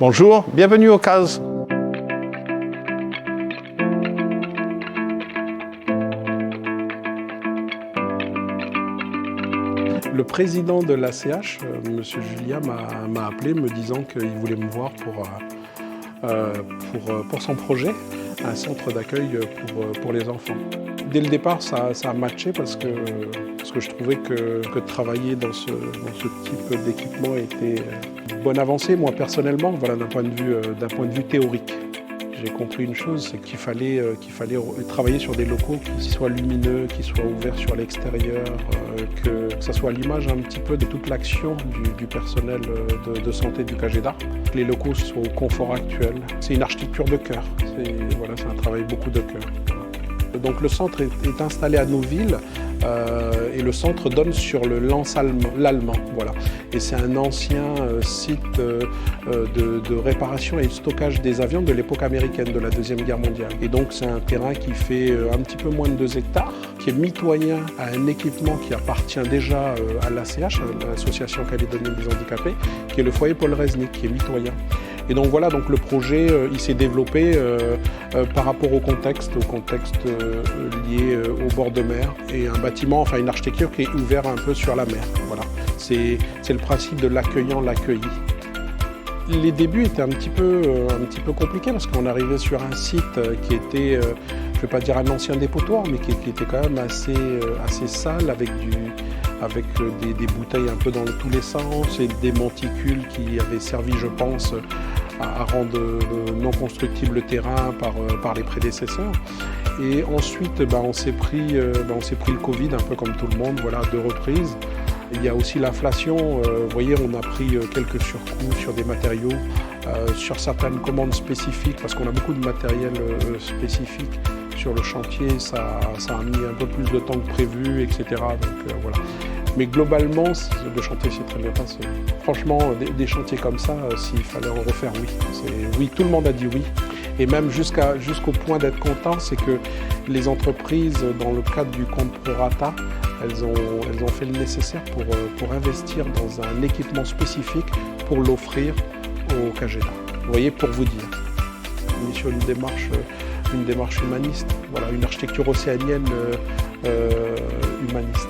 Bonjour, bienvenue au CASE. Le président de l'ACH, M. Julia, m'a appelé me disant qu'il voulait me voir pour son projet, un centre d'accueil pour les enfants. Dès le départ, ça a matché parce que je trouvais que de travailler dans ce type d'équipement était une bonne avancée, moi personnellement, voilà, d'un point de vue théorique. J'ai compris une chose, c'est qu'il fallait travailler sur des locaux qui soient lumineux, qui soient ouverts sur l'extérieur, que ça soit à l'image un petit peu de toute l'action du personnel de santé du CAGEDA. Que les locaux soient au confort actuel. C'est une architecture de cœur, c'est un travail beaucoup de cœur. Donc le centre est installé à Nouville et le centre donne sur le Lens l'Allemand. Voilà. Et c'est un ancien site de réparation et de stockage des avions de l'époque américaine, de la Deuxième Guerre mondiale. Et donc c'est un terrain qui fait un petit peu moins de 2 hectares, qui est mitoyen à un équipement qui appartient déjà à l'ACH, l'Association calédonienne des handicapés, qui est le foyer Paul Resnick, qui est mitoyen. Et donc voilà, donc le projet il s'est développé par rapport au contexte lié au bord de mer et un bâtiment, enfin une architecture qui est ouverte un peu sur la mer. Voilà, c'est le principe de l'accueillant, l'accueilli. Les débuts étaient un petit peu compliqués parce qu'on arrivait sur un site qui était, je ne vais pas dire un ancien dépotoir, mais qui était quand même assez sale avec des bouteilles un peu dans tous les sens et des monticules qui avaient servi, je pense, à rendre non constructible le terrain par les prédécesseurs. Et ensuite, on s'est pris le Covid, un peu comme tout le monde, voilà, à 2 reprises. Il y a aussi l'inflation. Vous voyez, on a pris quelques surcoûts sur des matériaux, sur certaines commandes spécifiques, parce qu'on a beaucoup de matériel spécifique sur le chantier. Ça a mis un peu plus de temps que prévu, etc. Donc voilà. Mais globalement, le chantier s'est très bien passé. Franchement, des chantiers comme ça, s'il fallait en refaire, oui. Oui, tout le monde a dit oui. Et même jusqu'au point d'être content, c'est que les entreprises, dans le cadre du compte Prorata, elles ont fait le nécessaire pour investir dans un équipement spécifique pour l'offrir au CAGEDA. Vous voyez, pour vous dire. On est sur une démarche humaniste, voilà, une architecture océanienne humaniste.